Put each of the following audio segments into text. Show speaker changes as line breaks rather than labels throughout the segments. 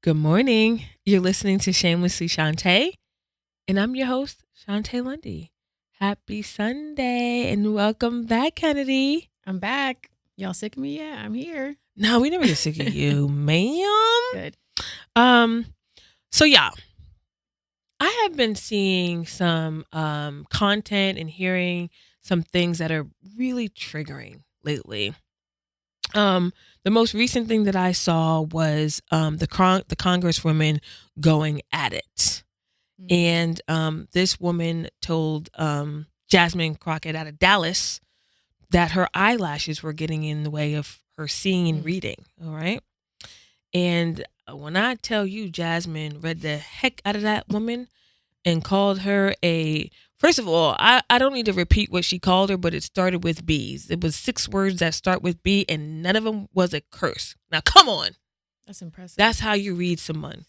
Good morning. You're listening to Shamelessly Shontay, and I'm your host, Shontay Lundy. Happy Sunday, and welcome back, Kennedy.
I'm back. Y'all sick of me? Yeah, I'm here.
No, we never get sick of you, ma'am.
Good.
So yeah, I have been seeing some content and hearing some things that are really triggering lately. The most recent thing that I saw was the congresswoman going at it. And this woman told Jasmine Crockett out of Dallas that her eyelashes were getting in the way of her seeing and reading. All right. And when I tell you, Jasmine read the heck out of that woman and called her a. First of all, I don't need to repeat what she called her, but it started with B's. It was 6 words that start with B, and none of them was a curse. Now, come on.
That's impressive.
That's how you read someone.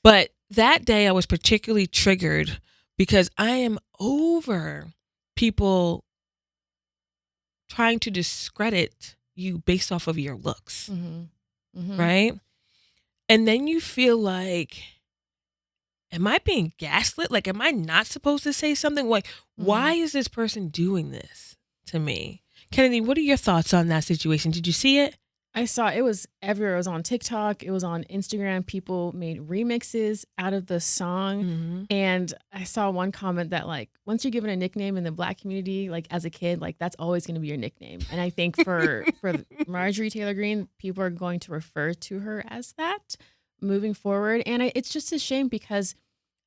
But that day I was particularly triggered because I am over people trying to discredit you based off of your looks, right? And then you feel like, am I being gaslit? Like, am I not supposed to say something? Like, why is this person doing this to me? Kennedy, what are your thoughts on that situation? Did you see it?
I saw it was everywhere. It was on TikTok. It was on Instagram. People made remixes out of the song. And I saw one comment that, like, once you're given a nickname in the Black community, like as a kid, like that's always going to be your nickname. And I think for Marjorie Taylor Greene, people are going to refer to her as that moving forward. And it's just a shame because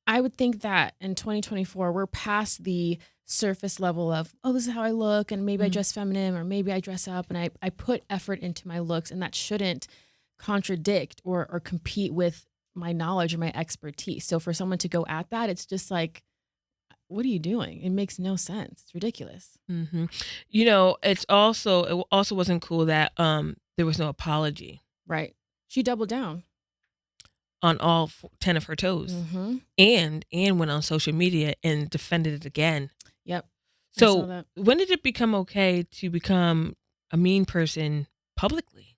I would think that in 2024, we're past the surface level of, oh, this is how I look, and maybe I dress feminine, or maybe I dress up, and I put effort into my looks, and that shouldn't contradict or compete with my knowledge or my expertise. So for someone to go at that, it's just like, what are you doing? It makes no sense. It's ridiculous.
You know, it also wasn't cool that there was no apology.
Right. She doubled down
on all 10 of her toes, and went on social media and defended it again.
Yep.
So when did it become okay to become a mean person publicly?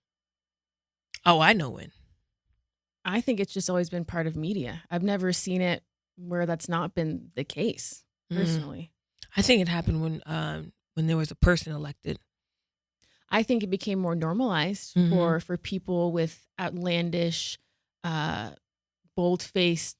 Oh, I know when.
I think it's just always been part of media. I've never seen it where that's not been the case, personally.
I think it happened when there was a person elected.
I think it became more normalized for people with outlandish, bold-faced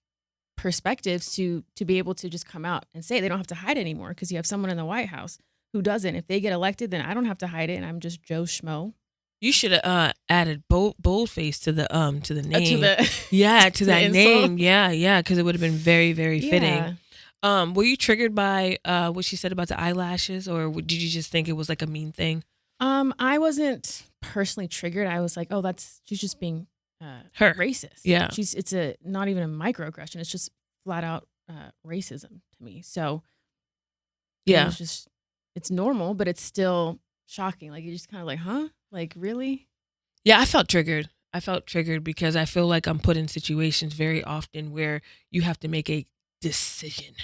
perspectives to be able to just come out and say they don't have to hide anymore because you have someone in the White House who doesn't. If they get elected, then I don't have to hide it, and I'm just Joe Schmo.
You should have added boldface to the name.
To
that name. Yeah, because it would have been very, very fitting. Were you triggered by what she said about the eyelashes, or did you just think it was like a mean thing?
I wasn't personally triggered. I was like, oh, she's just being racist.
Yeah.
It's not even a microaggression. It's just flat out racism to me. So
yeah,
it's normal, but it's still shocking. Like, you're just kind of like, huh? Like, really?
Yeah, I felt triggered. Because I feel like I'm put in situations very often where you have to make a decision.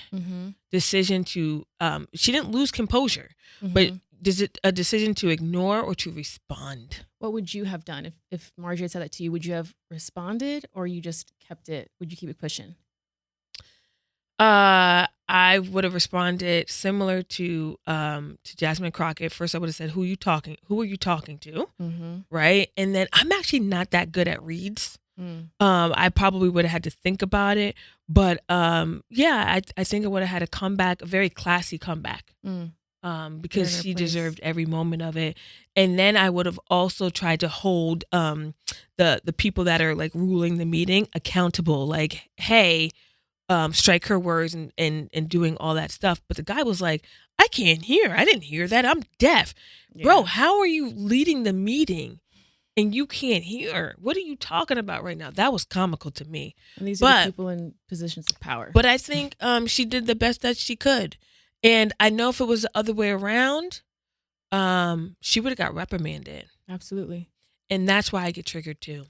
Decision to, she didn't lose composure, but is it a decision to ignore or to respond?
What would you have done if Marjorie had said that to you? Would you have responded, or you just kept it? Would you keep it pushing?
I would have responded similar to Jasmine Crockett. First, I would have said, "Who are you talking to?" Right, and then I'm actually not that good at reads. I probably would have had to think about it, but I think I would have had a comeback, a very classy comeback. Because she deserved every moment of it. And then I would have also tried to hold the people that are like ruling the meeting accountable. Like, hey, strike her words and doing all that stuff. But the guy was like, I can't hear. I didn't hear that. I'm deaf. Yeah. Bro, how are you leading the meeting and you can't hear? What are you talking about right now? That was comical to me.
And these are the people in positions of power.
But I think she did the best that she could. And I know if it was the other way around, she would have got reprimanded.
Absolutely.
And that's why I get triggered too,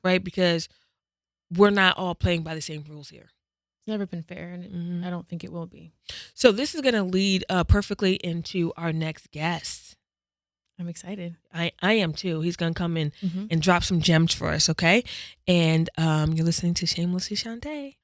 right? Because we're not all playing by the same rules here.
It's never been fair, and I don't think it will be.
So this is going to lead perfectly into our next guest.
I'm excited.
I am too. He's gonna come in
Mm-hmm.
and drop some gems for us, okay? And you're listening to Shamelessly Shontay.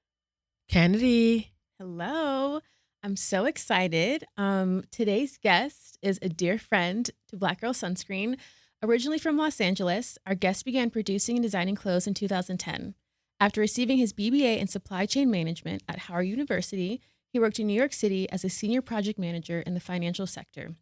Kennedy.
Hello. I'm so excited. Today's guest is a dear friend to Black Girl Sunscreen. Originally from Los Angeles, our guest began producing and designing clothes in 2010. After receiving his B.B.A. in supply chain management at Howard University, he worked in New York City as a senior project manager in the financial sector.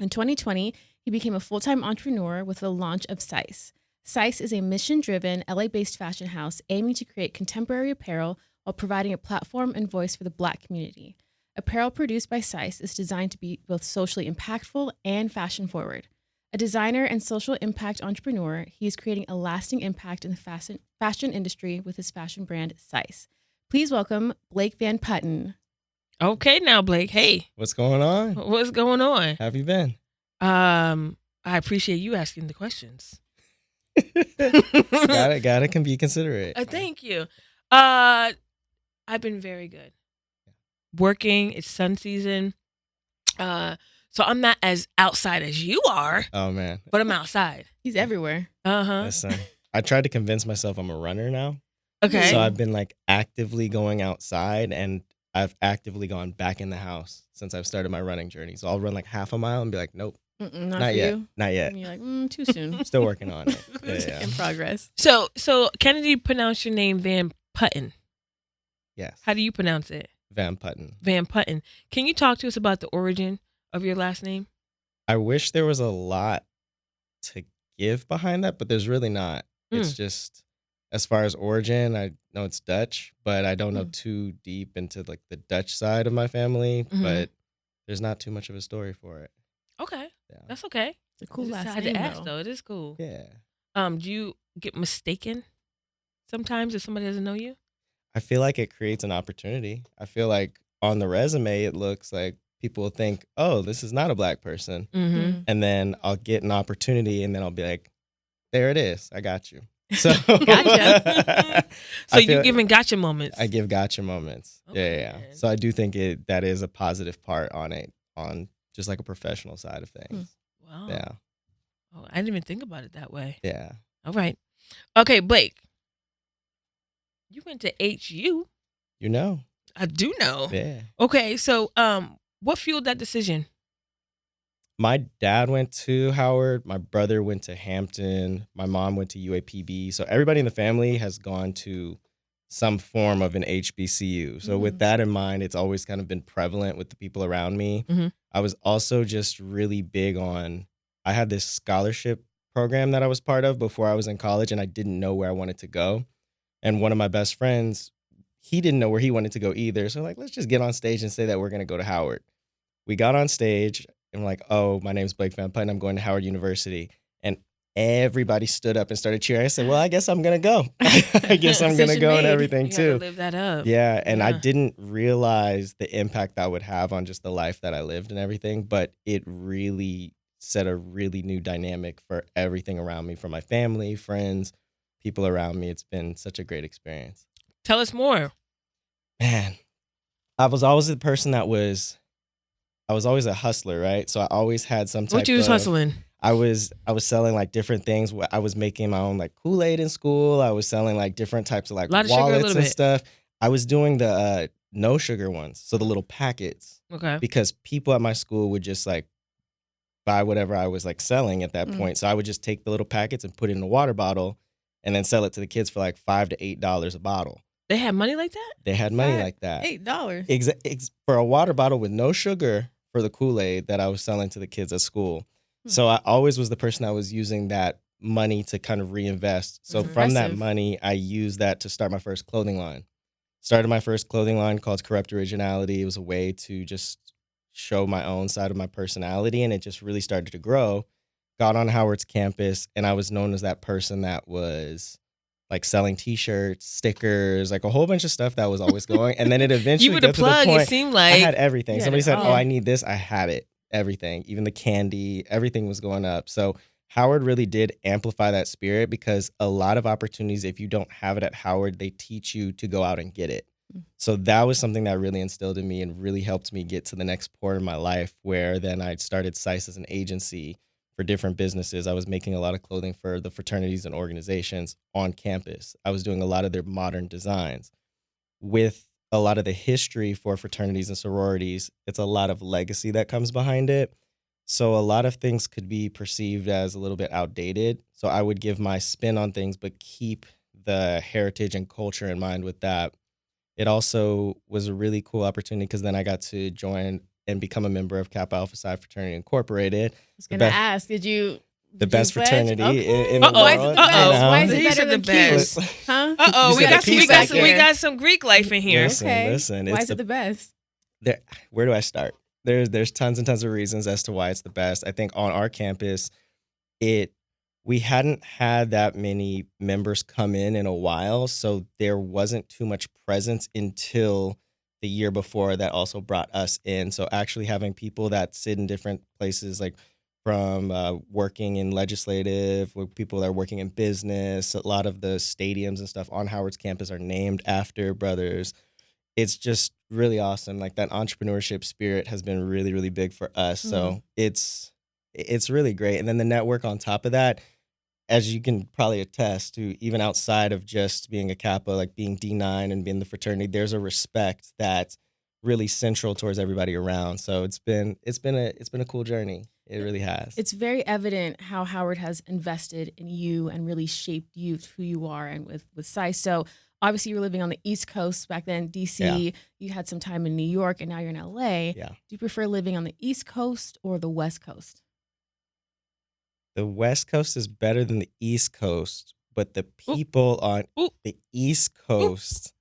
In 2020, he became a full-time entrepreneur with the launch of CISE. CISE is a mission-driven, LA-based fashion house aiming to create contemporary apparel while providing a platform and voice for the Black community. Apparel produced by CISE is designed to be both socially impactful and fashion-forward. A designer and social impact entrepreneur, he is creating a lasting impact in the fashion industry with his fashion brand, CISE. Please welcome Blake Van Putten.
Okay, now Blake. Hey,
What's going on?
what's going on?
How have you been?
I appreciate you asking the questions.
Gotta can be considerate.
Thank you. I've been very good. Working. It's sun season. So I'm not as outside as you are,
Oh man,
but I'm outside.
He's everywhere.
listen. I tried to convince myself I'm a runner now,
Okay.
so I've been like actively going outside, and I've actively gone back in the house since I've started my running journey. So I'll run like half a mile and be like, nope,
Not
not
for
yet,
you.
not yet.
And you're like, too soon.
Still working on it. Yeah.
In progress.
So Kennedy pronounced your name Van Putten.
Yes.
How do you pronounce it?
Van Putten.
Van Putten. Can you talk to us about the origin of your last name?
I wish there was a lot to give behind that, but there's really not. It's just, as far as origin, I know it's Dutch, but I don't know too deep into like the Dutch side of my family. But there's not too much of a story for it.
Okay.
Yeah.
That's okay.
It's a cool
I just
last
had
name,
to ask,
though.
though. It is cool.
Yeah.
Do you get mistaken sometimes if somebody doesn't know you?
I feel like it creates an opportunity. I feel like on the resume, it looks like people will think, oh, this is not a Black person.
Mm-hmm.
And then I'll get an opportunity and then I'll be like, there it is. I got you. So,
Gotcha.
So you're giving gotcha moments.
I give gotcha moments.
Okay,
Yeah.
man.
So I do think that is a positive part on it, on just like a professional side of things.
Wow.
Yeah.
Oh, I didn't even think about it that way.
Yeah.
All right. Okay, Blake. You went to HU.
You know.
I do know.
Yeah.
Okay, so what fueled that decision?
My dad went to Howard. My brother went to Hampton. My mom went to UAPB. So everybody in the family has gone to some form of an HBCU. So with that in mind, it's always kind of been prevalent with the people around me.
Mhm.
I was also just really big on, I had this scholarship program that I was part of before I was in college, and I didn't know where I wanted to go. And one of my best friends, he didn't know where he wanted to go either. So like, let's just get on stage and say that we're going to go to Howard. We got on stage and we're like, oh, my name's Blake Van Putten. I'm going to Howard University. And everybody stood up and started cheering. I said, well, I guess I'm going to go. I guess I'm going to
Decision
go and
made.
everything
You
too.
gotta live that up.
Yeah. And I
Yeah.
didn't realize the impact that would have on just the life that I lived and everything. But it really set a really new dynamic for everything around me, for my family, friends, people around me. It's been such a great experience.
Tell us more.
Man, I was always the person I was always a hustler, right? So I always had some type
What you was
of,
hustling?
I was selling like different things. I was making my own like Kool-Aid in school. I was selling like different types of like
Lot of sugar, a
wallets
little
and
bit.
stuff. I was doing the no sugar ones, so the little packets,
Okay.
because people at my school would just like buy whatever I was like selling at that point. So I would just take the little packets and put it in a water bottle and then sell it to the kids for like $5 to $8 a bottle.
They had money like that?
They had money
Right.
like that.
$8.
For a water bottle with no sugar for the Kool-Aid that I was selling to the kids at school. So I always was the person that was using that money to kind of reinvest. So from that
Impressive.
money, I used that to start my first clothing line. Started my first clothing line called Corrupt Originality. It was a way to just show my own side of my personality, and it just really started to grow. Got on Howard's campus, and I was known as that person that was like selling T-shirts, stickers, like a whole bunch of stuff that was always going. And then it eventually
You were the
got to the
plug,
point
it seemed
I
like.
had everything.
You had
Somebody
it
said,
all.
oh, I need this. I had it. Everything, even the candy, everything was going up. So Howard really did amplify that spirit, because a lot of opportunities, if you don't have it at Howard, they teach you to go out and get it. So that was something that really instilled in me and really helped me get to the next point in my life, where then I started CISE as an agency for different businesses. I was making a lot of clothing for the fraternities and organizations on campus. I was doing a lot of their modern designs. With a lot of the history for fraternities and sororities, it's a lot of legacy that comes behind it. So a lot of things could be perceived as a little bit outdated. So I would give my spin on things, but keep the heritage and culture in mind with that. It also was a really cool opportunity because then I got to join and become a member of Kappa Alpha Psi Fraternity Incorporated.
I was going to ask, did you
best
pledge?
fraternity
Okay.
in the
Why is
world.
it the best? Why is it
These
better
are the
than
best.
Q? Huh?
Uh-oh,
You
we
said
got
the
some,
peace back
we
here.
got some Greek life in here.
Listen,
Okay.
listen.
Why
It's
is it the best?
where do I start? There's tons and tons of reasons as to why it's the best. I think on our campus, we hadn't had that many members come in a while, so there wasn't too much presence until the year before that also brought us in. So actually having people that sit in different places, like from working in legislative, with people that are working in business, a lot of the stadiums and stuff on Howard's campus are named after brothers. It's just really awesome. Like that entrepreneurship spirit has been really, really big for us. So it's really great. And then the network on top of that, as you can probably attest to, even outside of just being a Kappa, like being D9 and being the fraternity, there's a respect that's really central towards everybody around. So it's been a cool journey. It really has.
It's very evident how Howard has invested in you and really shaped you to who you are, and with CISE. So obviously you were living on the East Coast back then, DC.
Yeah.
You had some time in New York, and now you're in LA.
Yeah.
Do you prefer living on the East Coast or the West Coast?
The West Coast is better than the East Coast, but the people on the East Coast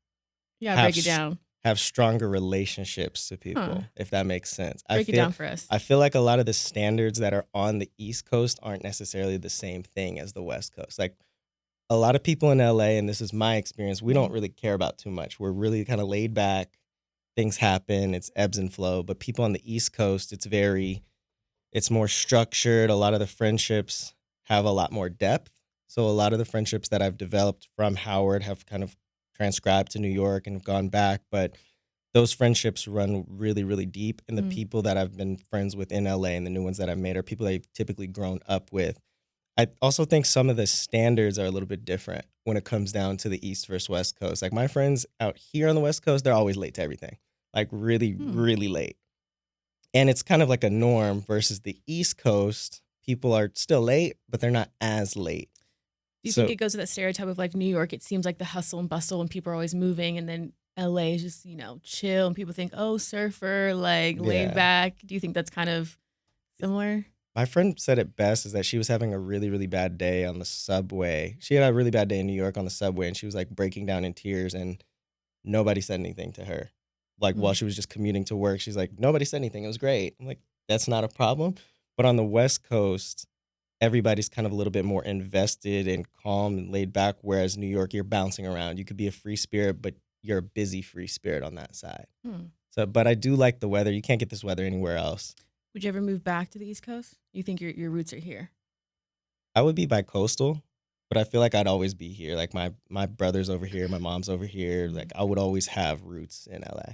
Yeah, break it down.
have stronger relationships to people,
Huh.
if that makes sense.
Break it down for us.
I feel like a lot of the standards that are on the East Coast aren't necessarily the same thing as the West Coast. Like a lot of people in LA, and this is my experience, we don't really care about too much. We're really kind of laid back. Things happen. It's ebbs and flow. But people on the East Coast, it's more structured. A lot of the friendships have a lot more depth. So a lot of the friendships that I've developed from Howard have kind of transcribed to New York and have gone back. But those friendships run really, really deep. And the people that I've been friends with in LA and the new ones that I've made are people that I've typically grown up with. I also think some of the standards are a little bit different when it comes down to the East versus West Coast. Like my friends out here on the West Coast, they're always late to everything. Like really, really late. And it's kind of like a norm versus the East Coast. People are still late, but they're not as late.
Do you think it goes to that stereotype of like New York? It seems like the hustle and bustle and people are always moving, and then LA is just, chill, and people think, oh, surfer, like laid back. Do you think that's kind of similar?
My friend said it best is that she was having a really, really bad day on the subway. She had a really bad day in New York on the subway, and she was like breaking down in tears, and nobody said anything to her. Like while she was just commuting to work, she's like, nobody said anything. It was great. I'm like, that's not a problem. But on the West Coast, everybody's kind of a little bit more invested and calm and laid back, whereas New York, you're bouncing around. You could be a free spirit, but you're a busy free spirit on that side. So, but I do like the weather. You can't get this weather anywhere else.
Would you ever move back to the East Coast? You think your roots are here?
I would be bi-coastal, but I feel like I'd always be here. Like my brother's over here, my mom's over here. Like I would always have roots in LA.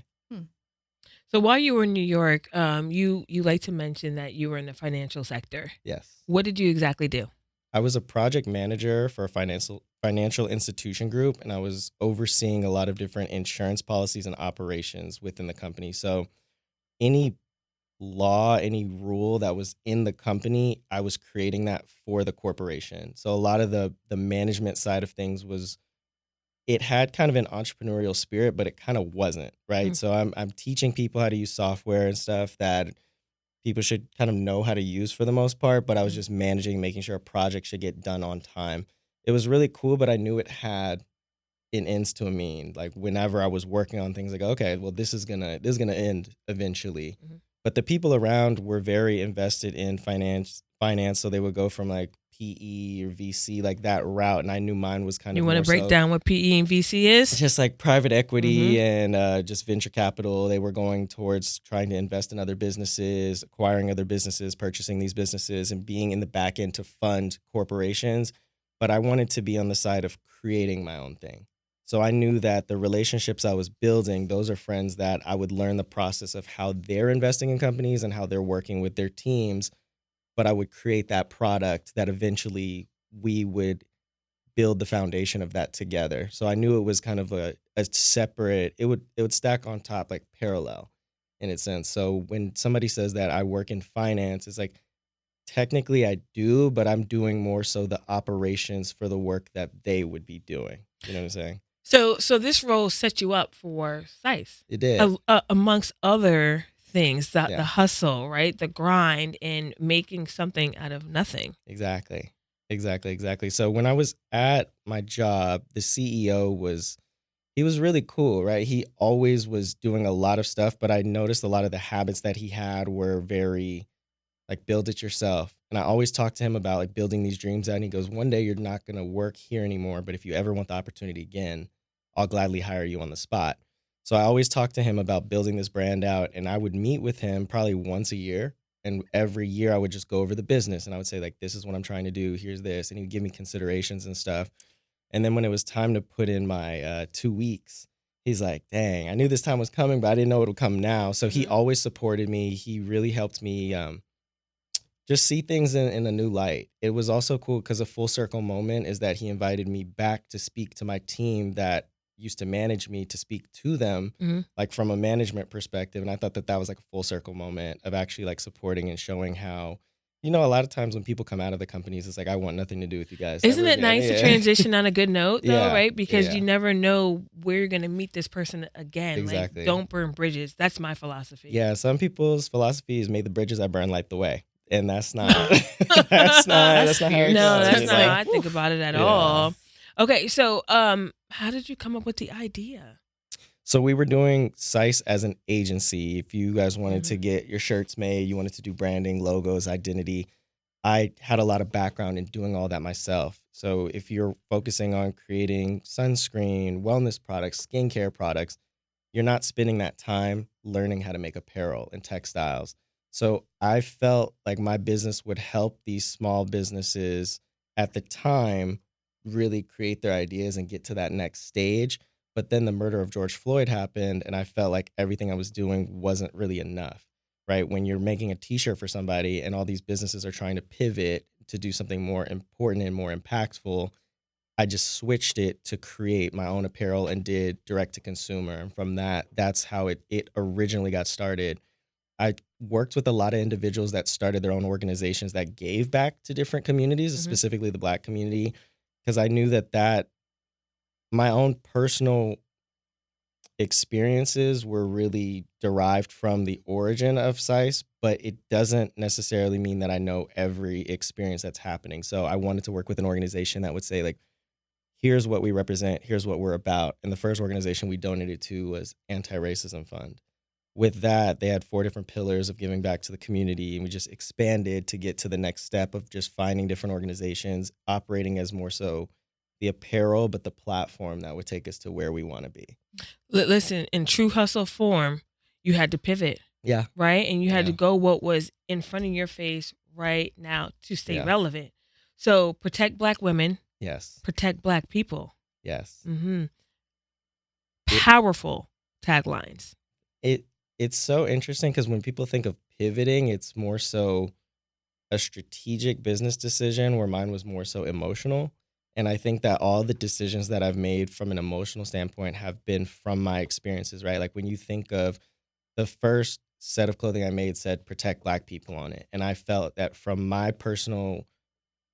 So while you were in New York, you like to mention that you were in the financial sector.
Yes.
What did you exactly do?
I was a project manager for a financial institution group, and I was overseeing a lot of different insurance policies and operations within the company. So any law, any rule that was in the company, I was creating that for the corporation. So a lot of the management side of things it had kind of an entrepreneurial spirit, but it kind of wasn't, right? So I'm teaching people how to use software and stuff that people should kind of know how to use for the most part, but I was just managing, making sure a project should get done on time. It was really cool, but I knew it had an ends to a mean. Like whenever I was working on things, like, okay, well, this is gonna end eventually. But the people around were very invested in finance, so they would go from like PE or VC, like that route, and I knew mine was kind of.
You want to break down what PE and VC is?
Just like private equity and just venture capital. They were going towards trying to invest in other businesses, acquiring other businesses, purchasing these businesses, and being in the back end to fund corporations. But I wanted to be on the side of creating my own thing. So I knew that the relationships I was building, those are friends that I would learn the process of how they're investing in companies and how they're working with their teams but I would create that product that eventually we would build the foundation of that together. So I knew it was kind of a separate, it would stack on top, like parallel in its sense. So when somebody says that I work in finance, it's like technically I do, but I'm doing more so the operations for the work that they would be doing. You know what I'm saying?
So this role set you up for CISE,
It did.
amongst other things, the
Yeah.
hustle, right, the grind, and making something out of nothing.
Exactly. So when I was at my job, the CEO he was really cool, right? He always was doing a lot of stuff, but I noticed a lot of the habits that he had were very like build it yourself. And I always talk to him about like building these dreams out. And he goes, one day you're not going to work here anymore, but if you ever want the opportunity again, I'll gladly hire you on the spot. So I always talk to him about building this brand out, and I would meet with him probably once a year. And every year I would just go over the business and I would say like, this is what I'm trying to do. Here's this. And he'd give me considerations and stuff. And then when it was time to put in my 2 weeks, he's like, dang, I knew this time was coming, but I didn't know it would come now. So he always supported me. He really helped me just see things in a new light. It was also cool because a full circle moment is that he invited me back to speak to my team that used to manage me, to speak to them like from a management perspective. And I thought that was like a full circle moment of actually like supporting and showing how, a lot of times when people come out of the companies, it's like, I want nothing to do with you guys.
Isn't
ever
it
again.
nice to transition on a good note, though,
Yeah,
right? Because
yeah.
you never know where you're going to meet this person again.
Exactly.
Like, don't burn bridges. That's my philosophy.
Yeah, some people's philosophy is, may the bridges I burn light the way. And that's not that's not how it
No,
goes,
that's
you
not
know?
how I think about it at
Yeah.
all. Okay, so how did you come up with the idea?
So we were doing CISE as an agency. If you guys wanted to get your shirts made, you wanted to do branding, logos, identity, I had a lot of background in doing all that myself. So if you're focusing on creating sunscreen, wellness products, skincare products, you're not spending that time learning how to make apparel and textiles. So I felt like my business would help these small businesses at the time really create their ideas and get to that next stage. But then the murder of George Floyd happened, and I felt like everything I was doing wasn't really enough, right? When you're making a t-shirt for somebody and all these businesses are trying to pivot to do something more important and more impactful, I just switched it to create my own apparel and did direct to consumer. And from that's how it originally got started. I worked with a lot of individuals that started their own organizations that gave back to different communities, specifically the Black community, because I knew that my own personal experiences were really derived from the origin of CISE, but it doesn't necessarily mean that I know every experience that's happening. So I wanted to work with an organization that would say, like, here's what we represent, here's what we're about. And the first organization we donated to was Anti-Racism Fund. With that, they had 4 different pillars of giving back to the community, and we just expanded to get to the next step of just finding different organizations operating as more so the apparel, but the platform that would take us to where we want to be.
Listen, in true hustle form, you had to pivot.
Yeah.
Right? And you had to
Yeah.
go what was in front of your face right now to stay
Yeah.
relevant. So protect Black women,
Yes.
protect Black people.
Yes.
Powerful taglines.
It's so interesting because when people think of pivoting, it's more so a strategic business decision, where mine was more so emotional. And I think that all the decisions that I've made from an emotional standpoint have been from my experiences, right? Like when you think of the first set of clothing I made said protect Black people on it. And I felt that from my personal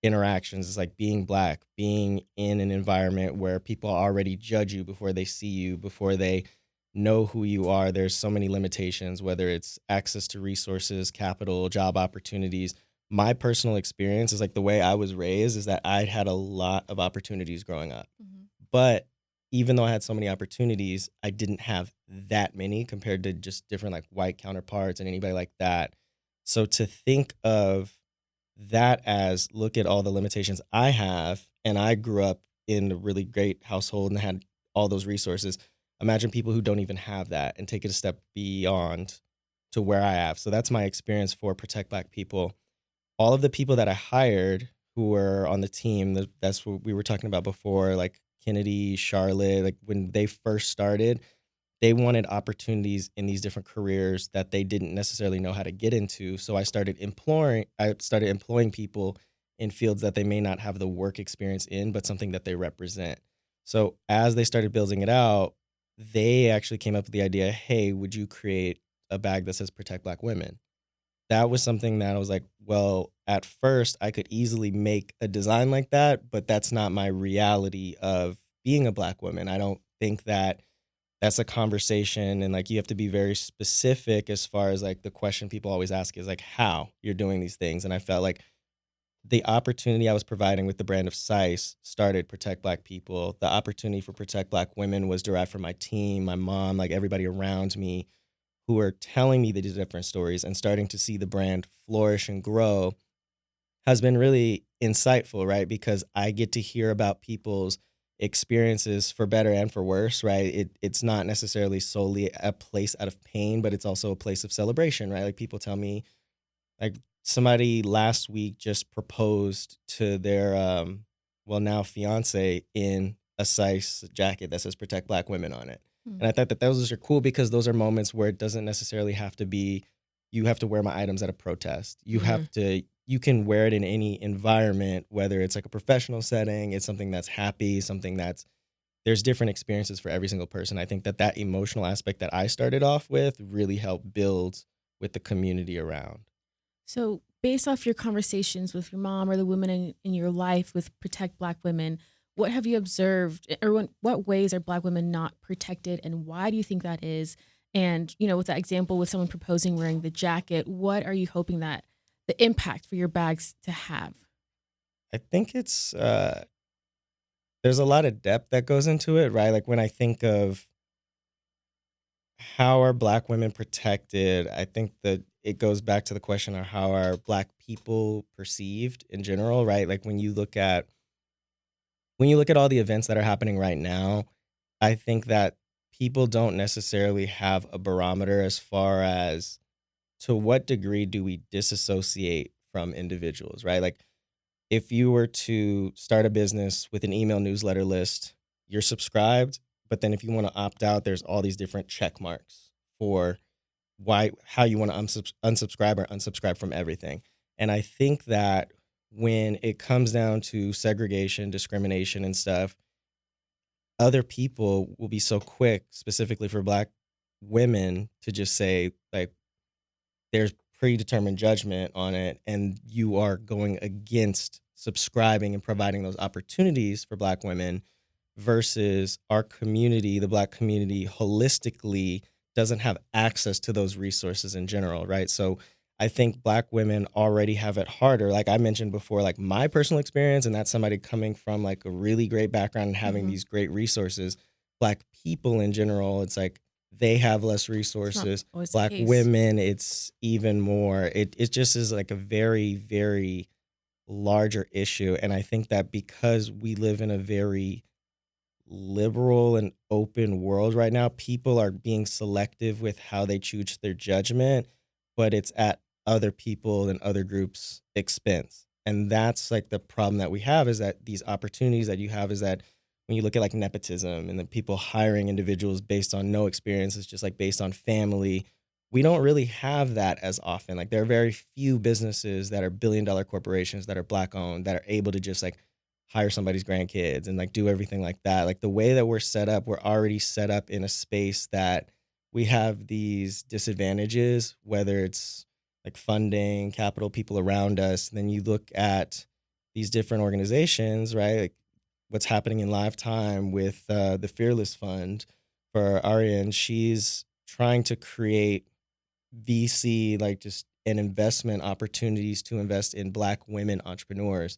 interactions, it's like being Black, being in an environment where people already judge you before they see you, before they know who you are. There's so many limitations, whether it's access to resources, capital, job opportunities. My personal experience is like the way I was raised is that I had a lot of opportunities growing up. But even though I had so many opportunities, I didn't have that many compared to just different like white counterparts and anybody like that. So to think of that as, look at all the limitations I have, and I grew up in a really great household and had all those resources. Imagine people who don't even have that and take it a step beyond to where I have. So that's my experience for Protect Black People. All of the people that I hired who were on the team, that's what we were talking about before, like Kennedy, Charlotte, like when they first started, they wanted opportunities in these different careers that they didn't necessarily know how to get into. So I started employing people in fields that they may not have the work experience in, but something that they represent. So as they started building it out, they actually came up with the idea, hey, would you create a bag that says Protect Black Women? That was something that I was like, well, at first I could easily make a design like that, but that's not my reality of being a Black woman. I don't think that that's a conversation, and like you have to be very specific as far as like the question people always ask is like how you're doing these things. And I felt like the opportunity I was providing with the brand of CISE started Protect Black People. The opportunity for Protect Black Women was derived from my team, my mom, like everybody around me who are telling me these different stories, and starting to see the brand flourish and grow has been really insightful, right? Because I get to hear about people's experiences for better and for worse, right? It's not necessarily solely a place out of pain, but it's also a place of celebration, right? Like people tell me, like somebody last week just proposed to their well now fiance in a CISE jacket that says Protect Black Women on it. And I thought that those are cool because those are moments where it doesn't necessarily have to be, you have to wear my items at a protest. You can wear it in any environment, whether it's like a professional setting, it's something that's happy, something that's, there's different experiences for every single person. I think that emotional aspect that I started off with really helped build with the community around.
So, based off your conversations with your mom or the women in your life with Protect Black Women, what have you observed, or what ways are Black women not protected, and why do you think that is? And, with that example with someone proposing wearing the jacket, what are you hoping that the impact for your bags to have?
I think it's there's a lot of depth that goes into it, right? Like when I think of how are Black women protected, I think that it goes back to the question of how are Black people perceived in general, right? Like when you look at all the events that are happening right now, I think that people don't necessarily have a barometer as far as to what degree do we disassociate from individuals, right? Like if you were to start a business with an email newsletter list, you're subscribed, but then if you want to opt out, there's all these different check marks for how you want to unsubscribe or unsubscribe from everything. And I think that when it comes down to segregation, discrimination and stuff, other people will be so quick, specifically for Black women, to just say like there's predetermined judgment on it, and you are going against subscribing and providing those opportunities for Black women, versus our community, the Black community holistically doesn't have access to those resources in general, right? So I think Black women already have it harder. Like I mentioned before, like my personal experience, and that's somebody coming from like a really great background and having these great resources. Black people in general, it's like they have less resources. Black women, it's even more. It just is like a very, very larger issue. And I think that because we live in a very liberal and open world right now, people are being selective with how they choose their judgment, but it's at other people and other groups' expense. And that's like the problem that we have, is that these opportunities that you have, is that when you look at like nepotism and the people hiring individuals based on no experience, it's just like based on family. We don't really have that as often. Like there are very few businesses that are billion-dollar corporations that are Black owned that are able to just like hire somebody's grandkids and like do everything like that. Like the way that we're set up, we're already set up in a space that we have these disadvantages, whether it's like funding, capital, people around us. And then you look at these different organizations, right? Like what's happening in Lifetime with the Fearless Fund for Ariane. She's trying to create VC, like just an investment opportunities to invest in Black women entrepreneurs.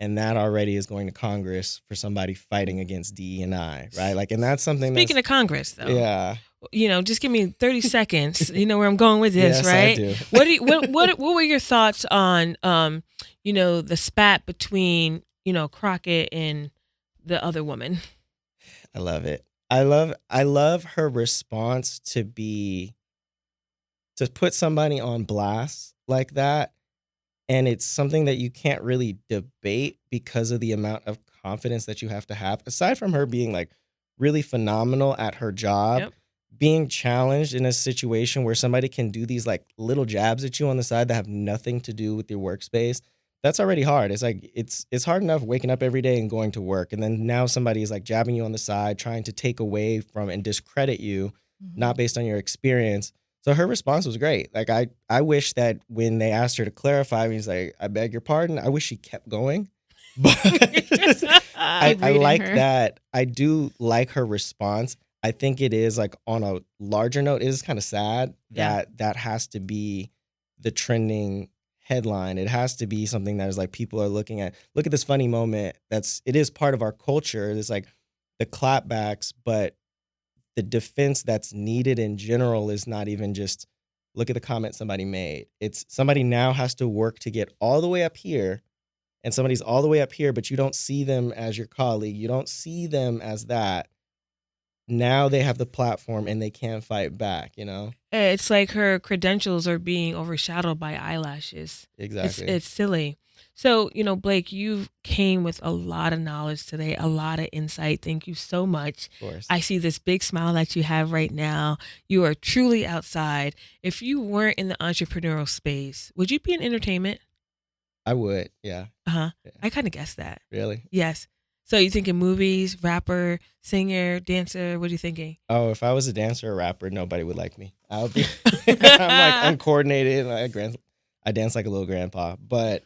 And that already is going to Congress for somebody fighting against DE&I, right? Like, and that's something.
Speaking of Congress, though,
yeah,
just give me 30 seconds. You know where I'm going with this,
yes,
right?
I do.
What were your thoughts on, the spat between, Crockett and the other woman?
I love it. I love her response to put somebody on blast like that. And it's something that you can't really debate because of the amount of confidence that you have to have. Aside from her being like really phenomenal at her job,
Yep.
being challenged in a situation where somebody can do these like little jabs at you on the side that have nothing to do with your workspace, that's already hard. It's like it's hard enough waking up every day and going to work, and then now somebody is like jabbing you on the side, trying to take away from and discredit you, not based on your experience. So her response was great. Like I wish that when they asked her to clarify, he's like, I beg your pardon. I wish she kept going. But I like
her.
that. I do like her response. I think it is like on a larger note, it is kind of sad that that has to be the trending headline. It has to be something that is like people are looking at. Look at this funny moment. It is part of our culture. It's like the clapbacks, but the defense that's needed in general is not even just look at the comment somebody made. It's somebody now has to work to get all the way up here, and somebody's all the way up here, but you don't see them as your colleague. You don't see them as that. Now they have the platform and they can't fight back, you know?
It's like her credentials are being overshadowed by eyelashes.
Exactly.
It's silly. So, Blake, you came with a lot of knowledge today, a lot of insight. Thank you so much.
Of course.
I see this big smile that you have right now. You are truly outside. If you weren't in the entrepreneurial space, would you be in entertainment?
I would, yeah.
Uh-huh.
Yeah.
I kind of guessed that.
Really?
Yes. So you thinking movies, rapper, singer, dancer? What are you thinking?
Oh, if I was a dancer or rapper, nobody would like me. I would be I'm like uncoordinated. I dance like a little grandpa. But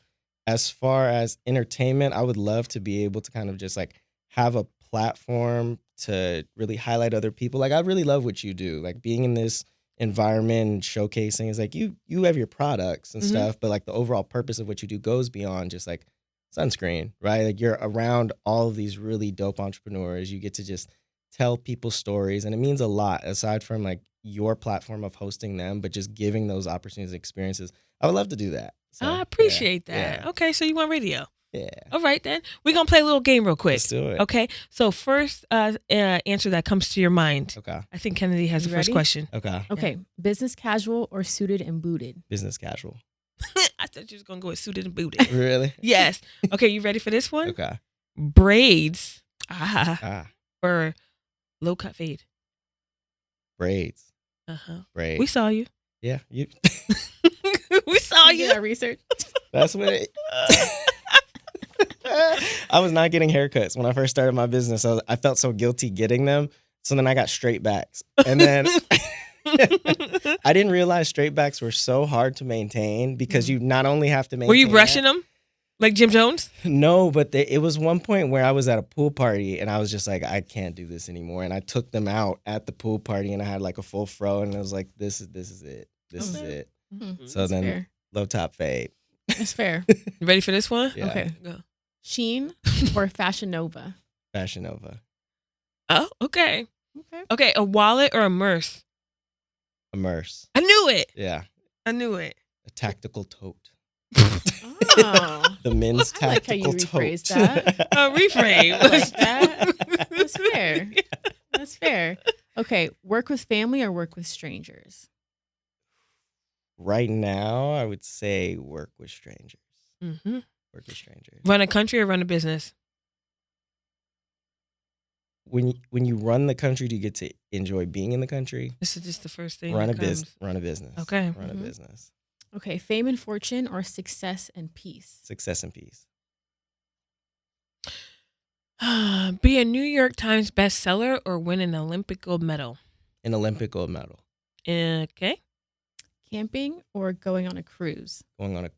as far as entertainment, I would love to be able to kind of just like have a platform to really highlight other people. Like I really love what you do. Like being in this environment and showcasing is like you have your products and stuff, but like the overall purpose of what you do goes beyond just like sunscreen, right? Like you're around all of these really dope entrepreneurs. You get to just tell people stories, and it means a lot aside from like your platform of hosting them, but just giving those opportunities and experiences. I would love to do that. So,
I appreciate that.
Yeah.
Okay, so you want radio.
Yeah.
All right, then. We're going to play a little game real quick.
Let's do it.
Okay, so first answer that comes to your mind.
Okay.
I think Kennedy has the first
ready?
question.
Okay.
Okay, business casual or suited and booted?
Business casual.
I thought you was going to go with suited and booted.
Really?
Yes. Okay, you ready for this one?
Okay.
Braids or low cut fade?
Braids.
Uh-huh.
Braids.
We saw you.
Yeah. You.
We saw
You did
you.
our research.
That's what it. I was not getting haircuts when I first started my business. I felt so guilty getting them. So then I got straight backs. And then I didn't realize straight backs were so hard to maintain because you not only have to maintain.
Were you brushing them like Jim Jones?
No, but it was one point where I was at a pool party and I was just like, I can't do this anymore. And I took them out at the pool party and I had like a full fro and I was like, this is it. This is it. So
That's
then
fair.
low top fade.
That's fair.
You ready for this one?
Yeah.
Okay.
Go.
Sheen or Fashion Nova?
Fashion Nova.
Oh, okay.
Okay.
Okay, a wallet or a purse?
Immerse.
I knew it.
Yeah.
I knew it.
A tactical tote.
Oh.
The men's
I like how you
tactical
rephrased
tote.
that.
Reframe.
I like that. That's fair. That's fair. Okay, work with family or work with strangers?
Right now, I would say work with strangers.
Mm-hmm.
Work with strangers.
Run a country or run a business?
When you run the country, do you get to enjoy being in the country?
This is just the first thing.
Run a
that comes.
business. Run a business.
Okay.
Run a
Mhm.
business.
Okay, fame and fortune or success and peace?
Success and peace.
Be a New York Times bestseller or win an Olympic gold medal?
An Olympic gold medal.
Okay.
Camping or going on a cruise?
Going on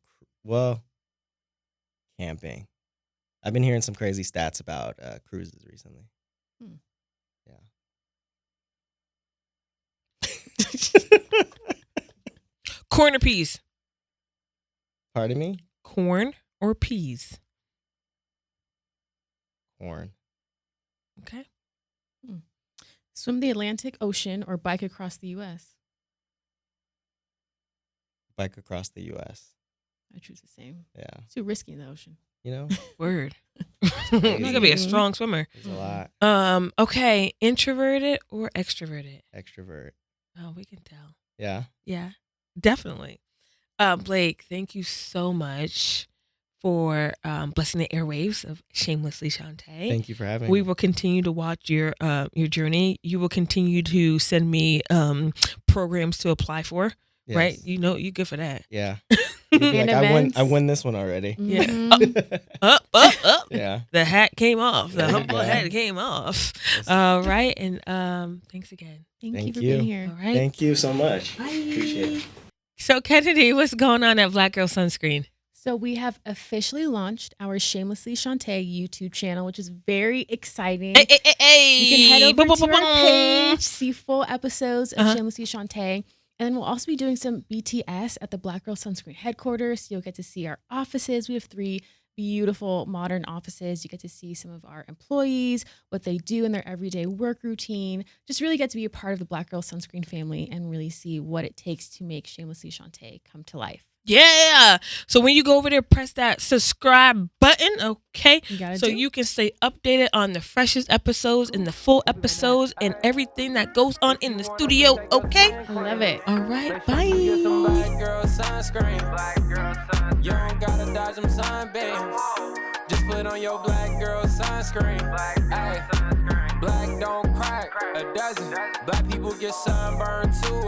camping. I've been hearing some crazy stats about cruises recently. Yeah.
Corn or peas?
Pardon me?
Corn or peas?
Corn.
Okay.
Swim the Atlantic Ocean or bike across the U.S.?
Bike across the U.S.
I choose the same.
Yeah.
It's too risky in the ocean.
You know,
Word. You're gonna be a strong swimmer.
there's a lot.
Okay. Introverted or extroverted?
Extrovert.
Oh, we can tell.
Yeah.
Yeah, definitely. Blake, thank you so much for blessing the airwaves of Shamelessly Shontay.
Thank you for having
We
me.
will continue to watch your journey. You will continue to send me programs to apply for.
Yes.
Right? You know, you're good for that.
Yeah. You'll be
And
like,
events.
I won this one already.
Yeah.
Mhm.
Up.
Yeah.
The hat came off. The
There you
humble
go.
hat came off.
Yes.
All right. And thanks again.
Thank you
Thank
for
you.
being here.
All right.
Thank you so much.
Bye.
Appreciate it.
So, Kennedy, what's going on at Black Girl Sunscreen?
So we have officially launched our Shamelessly Shontay YouTube channel, which is very exciting.
Hey.
You can head over
Boom, boom,
to
boom,
our
boom.
page, see full episodes of
Uh-huh.
Shamelessly Shontay. And then we'll also be doing some BTS at the Black Girl Sunscreen headquarters. You'll get to see our offices. We have 3 beautiful modern offices. You get to see some of our employees, what they do in their everyday work routine. Just really get to be a part of the Black Girl Sunscreen family and really see what it takes to make Shamelessly Shontay come to life.
Yeah. So when you go over there, press that subscribe button, okay?
You gotta
So
do.
you can stay updated on the freshest episodes and the full episodes and everything that goes on in the studio, okay?
I love it.
All right. Bye.
Black girl sunscreen. You don't gotta dodge them sunbeams. Just put on your black girl sunscreen. Ay, black don't crack a dozen. Black people get sunburned too.